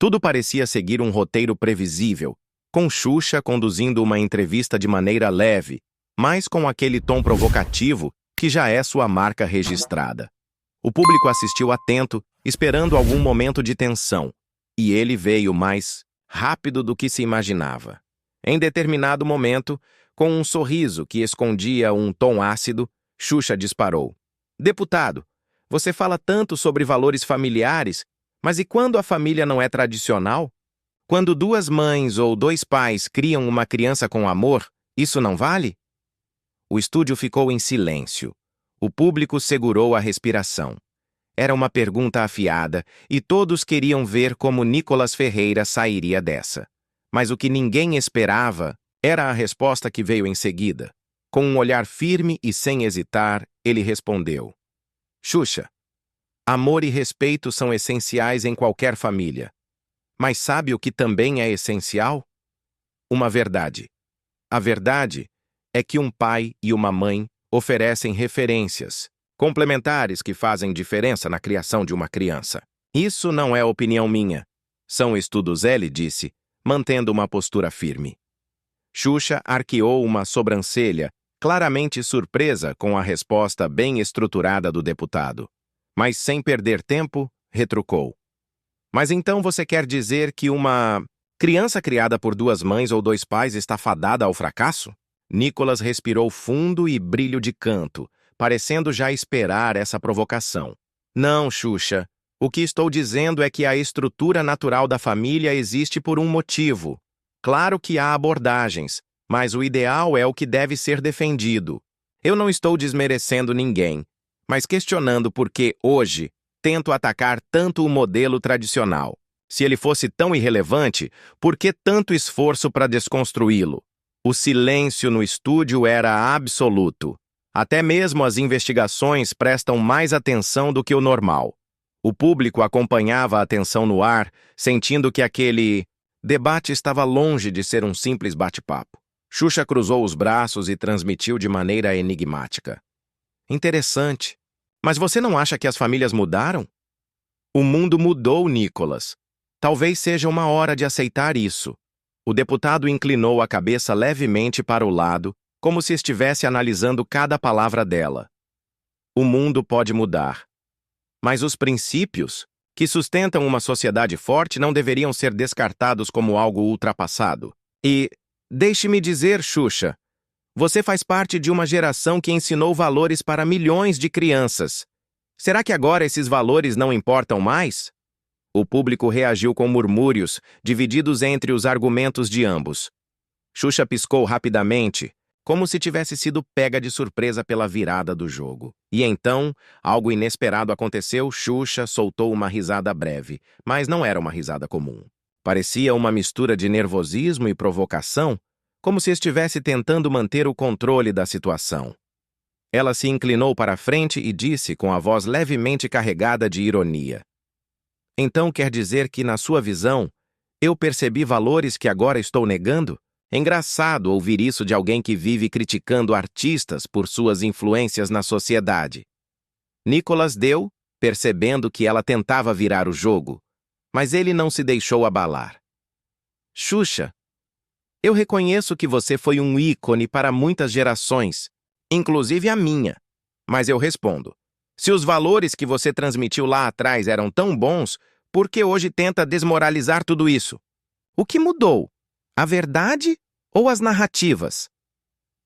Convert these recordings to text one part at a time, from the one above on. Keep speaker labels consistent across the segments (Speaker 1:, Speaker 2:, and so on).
Speaker 1: Tudo parecia seguir um roteiro previsível, com Xuxa conduzindo uma entrevista de maneira leve, mas com aquele tom provocativo que já é sua marca registrada. O público assistiu atento, esperando algum momento de tensão, e ele veio mais rápido do que se imaginava. Em determinado momento, com um sorriso que escondia um tom ácido, Xuxa disparou. Deputado, você fala tanto sobre valores familiares, mas e quando a família não é tradicional? Quando duas mães ou dois pais criam uma criança com amor, isso não vale? O estúdio ficou em silêncio. O público segurou a respiração. Era uma pergunta afiada e todos queriam ver como Nicolas Ferreira sairia dessa. Mas o que ninguém esperava era a resposta que veio em seguida. Com um olhar firme e sem hesitar, ele respondeu: Xuxa, amor e respeito são essenciais em qualquer família. Mas sabe o que também é essencial? Uma verdade. A verdade é que um pai e uma mãe oferecem referências complementares que fazem diferença na criação de uma criança. Isso não é opinião minha. São estudos, ele disse, mantendo uma postura firme. Xuxa arqueou uma sobrancelha, claramente surpresa com a resposta bem estruturada do deputado. Mas sem perder tempo, retrucou. Mas então você quer dizer que uma criança criada por duas mães ou dois pais está fadada ao fracasso? Nicolas respirou fundo e brilho de canto, parecendo já esperar essa provocação. Não, Xuxa. O que estou dizendo é que a estrutura natural da família existe por um motivo. Claro que há abordagens, mas o ideal é o que deve ser defendido. Eu não estou desmerecendo ninguém, mas questionando por que, hoje, tento atacar tanto o modelo tradicional. Se ele fosse tão irrelevante, por que tanto esforço para desconstruí-lo? O silêncio no estúdio era absoluto. Até mesmo as investigações prestam mais atenção do que o normal. O público acompanhava a tensão no ar, sentindo que aquele debate estava longe de ser um simples bate-papo. Xuxa cruzou os braços e transmitiu de maneira enigmática. Interessante. Mas você não acha que as famílias mudaram? O mundo mudou, Nicolas. Talvez seja uma hora de aceitar isso. O deputado inclinou a cabeça levemente para o lado, como se estivesse analisando cada palavra dela. O mundo pode mudar. Mas os princípios que sustentam uma sociedade forte não deveriam ser descartados como algo ultrapassado. E, deixe-me dizer, Xuxa, você faz parte de uma geração que ensinou valores para milhões de crianças. Será que agora esses valores não importam mais? O público reagiu com murmúrios, divididos entre os argumentos de ambos. Xuxa piscou rapidamente, como se tivesse sido pega de surpresa pela virada do jogo. E então, algo inesperado aconteceu. Xuxa soltou uma risada breve, mas não era uma risada comum. Parecia uma mistura de nervosismo e provocação, como se estivesse tentando manter o controle da situação. Ela se inclinou para a frente e disse com a voz levemente carregada de ironia: Então quer dizer que, na sua visão, eu percebi valores que agora estou negando? É engraçado ouvir isso de alguém que vive criticando artistas por suas influências na sociedade. Nicolas deu, percebendo que ela tentava virar o jogo, mas ele não se deixou abalar. Xuxa, eu reconheço que você foi um ícone para muitas gerações, inclusive a minha. Mas eu respondo, se os valores que você transmitiu lá atrás eram tão bons, por que hoje tenta desmoralizar tudo isso? O que mudou? A verdade ou as narrativas?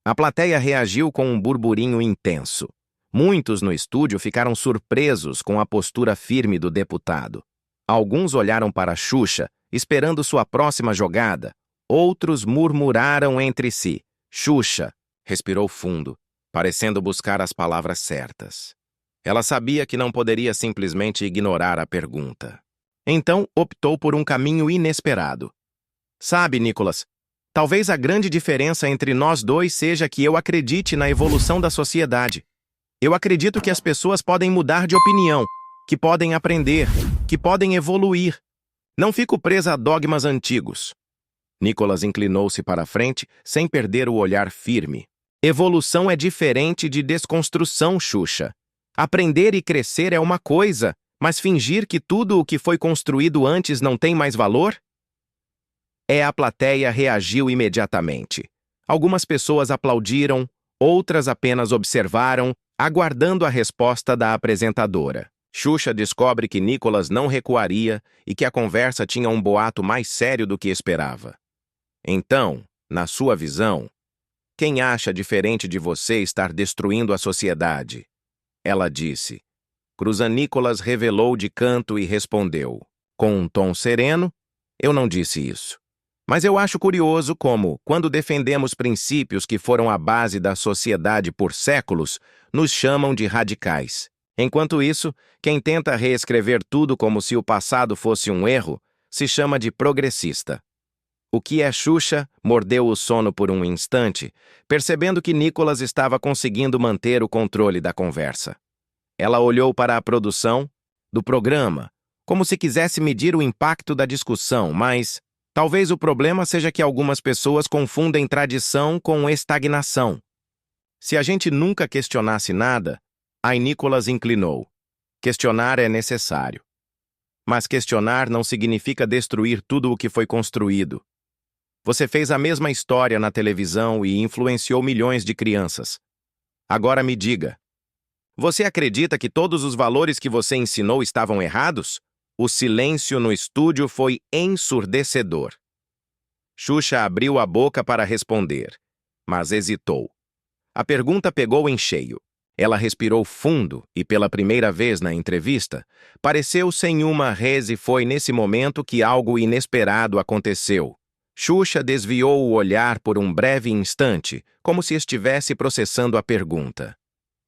Speaker 1: A plateia reagiu com um burburinho intenso. Muitos no estúdio ficaram surpresos com a postura firme do deputado. Alguns olharam para Xuxa, esperando sua próxima jogada. Outros murmuraram entre si. Xuxa respirou fundo, parecendo buscar as palavras certas. Ela sabia que não poderia simplesmente ignorar a pergunta. Então optou por um caminho inesperado. Sabe, Nicolas, talvez a grande diferença entre nós dois seja que eu acredite na evolução da sociedade. Eu acredito que as pessoas podem mudar de opinião, que podem aprender, que podem evoluir. Não fico presa a dogmas antigos. Nicolas inclinou-se para a frente, sem perder o olhar firme. Evolução é diferente de desconstrução, Xuxa. Aprender e crescer é uma coisa, Mas fingir que tudo o que foi construído antes não tem mais valor? A plateia reagiu imediatamente. Algumas pessoas aplaudiram, outras apenas observaram, aguardando a resposta da apresentadora. Xuxa descobre que Nicolas não recuaria e que a conversa tinha um boato mais sério do que esperava. Então, na sua visão, quem acha diferente de você estar destruindo a sociedade? Ela disse. Cruzan Nicolas revelou de canto e respondeu, com um tom sereno, eu não disse isso. Mas eu acho curioso como, quando defendemos princípios que foram a base da sociedade por séculos, nos chamam de radicais. Enquanto isso, quem tenta reescrever tudo como se o passado fosse um erro, se chama de progressista. O que é Xuxa mordeu o sono por um instante, percebendo que Nicolas estava conseguindo manter o controle da conversa. Ela olhou para a produção do programa, como se quisesse medir o impacto da discussão, mas talvez o problema seja que algumas pessoas confundem tradição com estagnação. Se a gente nunca questionasse nada, aí Nicolas inclinou. Questionar é necessário. Mas questionar não significa destruir tudo o que foi construído. Você fez a mesma história na televisão e influenciou milhões de crianças. Agora me diga, você acredita que todos os valores que você ensinou estavam errados? O silêncio no estúdio foi ensurdecedor. Xuxa abriu a boca para responder, mas hesitou. A pergunta pegou em cheio. Ela respirou fundo e, pela primeira vez na entrevista, pareceu sem uma res e foi nesse momento que algo inesperado aconteceu. Xuxa desviou o olhar por um breve instante, como se estivesse processando a pergunta.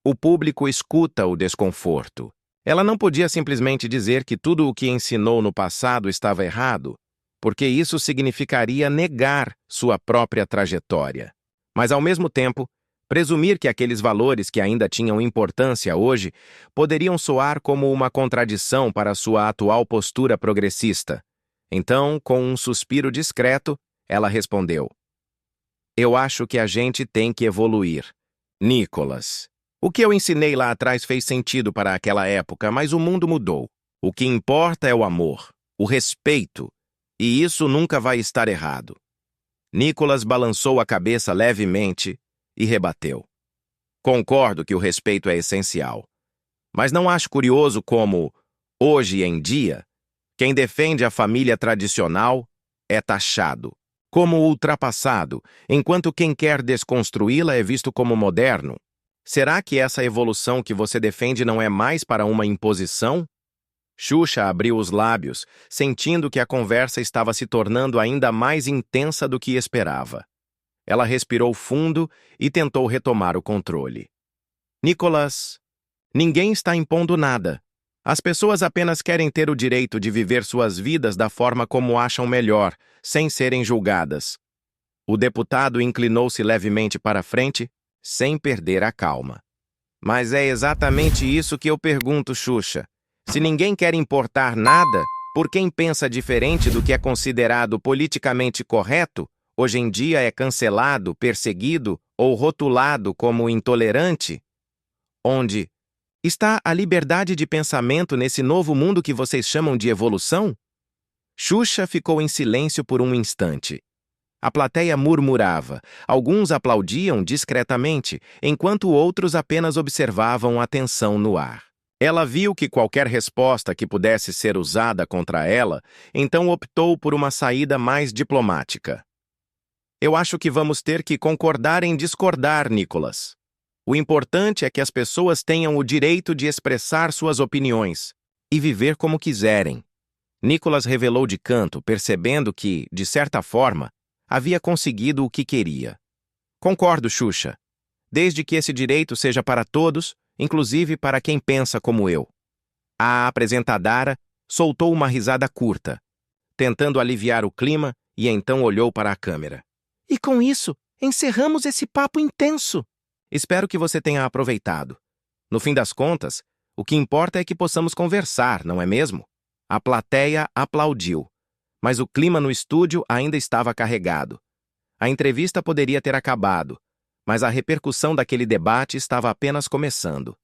Speaker 1: O público escuta o desconforto. Ela não podia simplesmente dizer que tudo o que ensinou no passado estava errado, porque isso significaria negar sua própria trajetória. Mas, ao mesmo tempo, presumir que aqueles valores que ainda tinham importância hoje poderiam soar como uma contradição para sua atual postura progressista. Então, com um suspiro discreto, ela respondeu: eu acho que a gente tem que evoluir. Nicolas, o que eu ensinei lá atrás fez sentido para aquela época, mas o mundo mudou. O que importa é o amor, o respeito, e isso nunca vai estar errado. Nicolas balançou a cabeça levemente e rebateu. Concordo que o respeito é essencial, mas não acho curioso como, hoje em dia, quem defende a família tradicional é taxado como ultrapassado, enquanto quem quer desconstruí-la é visto como moderno. Será que essa evolução que você defende não é mais para uma imposição? Xuxa abriu os lábios, sentindo que a conversa estava se tornando ainda mais intensa do que esperava. Ela respirou fundo e tentou retomar o controle. Nicolas, ninguém está impondo nada. As pessoas apenas querem ter o direito de viver suas vidas da forma como acham melhor, sem serem julgadas. O deputado inclinou-se levemente para frente, sem perder a calma. Mas é exatamente isso que eu pergunto, Xuxa. Se ninguém quer importar nada, por quem pensa diferente do que é considerado politicamente correto, hoje em dia é cancelado, perseguido ou rotulado como intolerante? Onde está a liberdade de pensamento nesse novo mundo que vocês chamam de evolução? Xuxa ficou em silêncio por um instante. A plateia murmurava, alguns aplaudiam discretamente, enquanto outros apenas observavam a tensão no ar. Ela viu que qualquer resposta que pudesse ser usada contra ela, então optou por uma saída mais diplomática. Eu acho que vamos ter que concordar em discordar, Nicolas. O importante é que as pessoas tenham o direito de expressar suas opiniões e viver como quiserem. Nicolas revelou de canto, percebendo que, de certa forma, havia conseguido o que queria. Concordo, Xuxa. Desde que esse direito seja para todos, inclusive para quem pensa como eu. A apresentadora soltou uma risada curta, tentando aliviar o clima, e então olhou para a câmera. E com isso, encerramos esse papo intenso. Espero que você tenha aproveitado. No fim das contas, o que importa é que possamos conversar, não é mesmo? A plateia aplaudiu, mas o clima no estúdio ainda estava carregado. A entrevista poderia ter acabado, mas a repercussão daquele debate estava apenas começando.